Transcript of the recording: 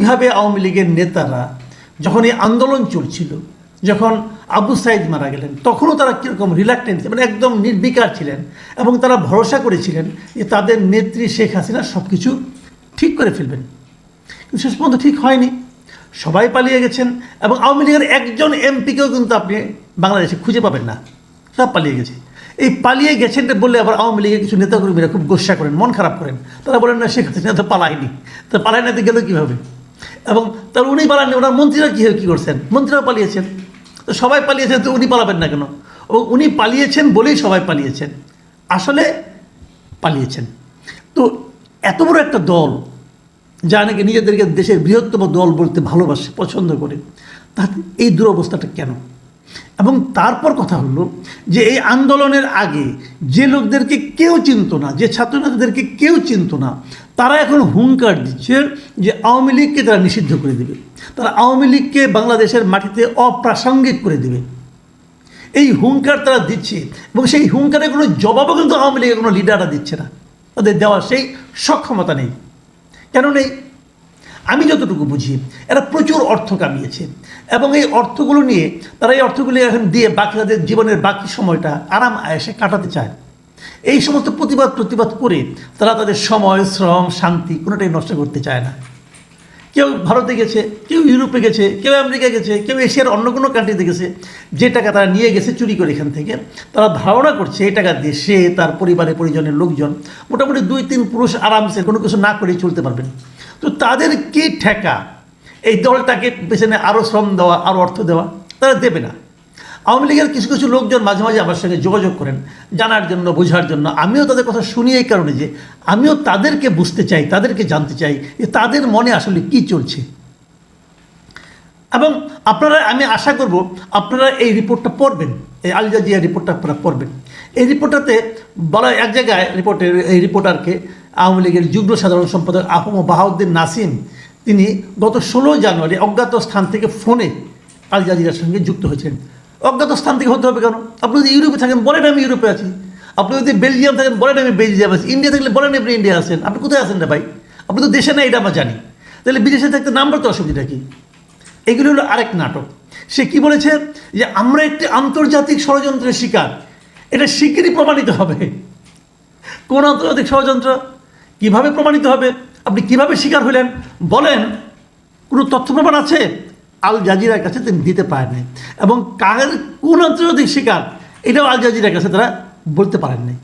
কিভাবে আওয়ামী লীগের নেতারা যখন এই আন্দোলন চলছিল, যখন আবু সাইদ মারা গেলেন, তখনও তারা কীরকম রিল্যাক্টেন্স, মানে একদম নির্বিকার ছিলেন এবং তারা ভরসা করেছিলেন যে তাদের নেত্রী শেখ হাসিনা সব কিছু ঠিক করে ফেলবেন। কিন্তু শেষ পর্যন্ত ঠিক হয়নি, সবাই পালিয়ে গেছেন এবং আওয়ামী লীগের একজন এমপিকেও কিন্তু আপনি বাংলাদেশে খুঁজে পাবেন না, সব পালিয়ে গেছে। এই পালিয়ে গেছেন বললে আবার আওয়ামী লীগের কিছু নেতাকর্মীরা খুব গোস্সা করেন, মন খারাপ করেন। তারা বলেন না শেখ হাসিনা তো পালায়নি, তো পালায় না গেল কীভাবে? এবং তার উনি পালাননি, ওনার মন্ত্রীরা কী করছেন? মন্ত্রীরাও পালিয়েছেন। তো সবাই পালিয়েছেন, তো উনি পালাবেন না কেন? ও উনি পালিয়েছেন বলেই সবাই পালিয়েছেন, আসলে পালিয়েছেন। তো এত বড় একটা দল যা নাকি নিজেদেরকে দেশের বৃহত্তম দল বলতে ভালোবাসে, পছন্দ করে, তার এই দুরবস্থাটা কেন? এবং তারপর কথা হলো যে এই আন্দোলনের আগে যে লোকদেরকে কেউ চিনত না, যে ছাত্রনেতাদেরকে কেউ চিনত না, তারা এখন হুঙ্কার দিচ্ছে যে আওয়ামী লীগকে তারা নিষিদ্ধ করে দেবে, তারা আওয়ামী লীগকে বাংলাদেশের মাটিতে অপ্রাসঙ্গিক করে দেবে। এই হুঙ্কার তারা দিচ্ছে এবং সেই হুঙ্কারের কোনো জবাবও কিন্তু আওয়ামী লীগের কোনো লিডাররা দিচ্ছে না, তাদের দেওয়ার সেই সক্ষমতা নেই। কেন নেই? আমি যতটুকু বুঝি, এরা প্রচুর অর্থ কামিয়েছে এবং এই অর্থগুলো নিয়ে তারা এই অর্থগুলি এখন দিয়ে বাকি তাদের জীবনের বাকি সময়টা আরাম আয়েসে কাটাতে চায়। এই সমস্ত প্রতিবাদ করে তারা তাদের সময়, শ্রম, শান্তি কোনোটাই নষ্ট করতে চায় না। কেউ ভারতে গেছে, কেউ ইউরোপে গেছে, কেউ আমেরিকা গেছে, কেউ এশিয়ার অন্য কোনো কান্ট্রিতে গেছে। যে টাকা তারা নিয়ে গেছে চুরি করে এখান থেকে, তারা ধারণা করছে এই টাকা দিয়ে সে, তার পরিবারের পরিজনের লোকজন মোটামুটি 2-3 পুরুষ আরামসে কোনো কিছু না করেই চলতে পারবেন। তো তাদের কি ঠেকা এই দলটাকে পেছনে আরও শ্রম দেওয়া, আরও অর্থ দেওয়া? তারা দেবে না। আওয়ামী লীগের কিছু কিছু লোকজন মাঝে মাঝে আমার সঙ্গে যোগাযোগ করেন জানার জন্য, বোঝার জন্য। আমিও তাদের কথা শুনি এই কারণে যে আমিও তাদেরকে বুঝতে চাই, তাদেরকে জানতে চাই যে তাদের মনে আসলে কি চলছে। এবং আপনারা, আমি আশা করব আপনারা এই রিপোর্টটা পড়বেন, এই আল জাজিরা রিপোর্টটা আপনারা পড়বেন। এই রিপোর্টটাতে বলা, এক জায়গায় এই রিপোর্টারকে আওয়ামী লীগের যুগ্ম সাধারণ সম্পাদক আহম বাহাউদ্দিন নাসিম, তিনি গত 16 জানুয়ারি অজ্ঞাত স্থান থেকে ফোনে আল জাজিরার সঙ্গে যুক্ত হয়েছেন। অজ্ঞাত স্থান থেকে হতে হবে কেন? আপনি যদি ইউরোপে থাকেন বলেন আমি ইউরোপে আছি, আপনি যদি বেলজিয়াম থাকেন বলেন আমি বেলজিয়াম আছি, ইন্ডিয়া থাকলে বলেন আপনি ইন্ডিয়া আছেন। আপনি কোথায় আছেন রে ভাই? আপনি তো দেশে না, এটা আমরা জানি। তাহলে বিদেশে থাকতে নাম্বার তো অসুবিধা কি? এগুলো হলো আরেক নাটক। সে কি বলেছে যে আমরা একটি আন্তর্জাতিক ষড়যন্ত্রের শিকার, এটা শিগগিরই প্রমাণিত হবে। কোন আন্তর্জাতিক ষড়যন্ত্র? কিভাবে প্রমাণিত হবে? আপনি কিভাবে শিকার হলেন বলেন? কোনো তথ্য প্রমাণ আছে? আল জাজিরার কাছে তিনি দিতে পারেননি এবং কোন আন্তর্জাতিক শিকার এটাও আল জাজিরার কাছে তারা বলতে পারেন নাই।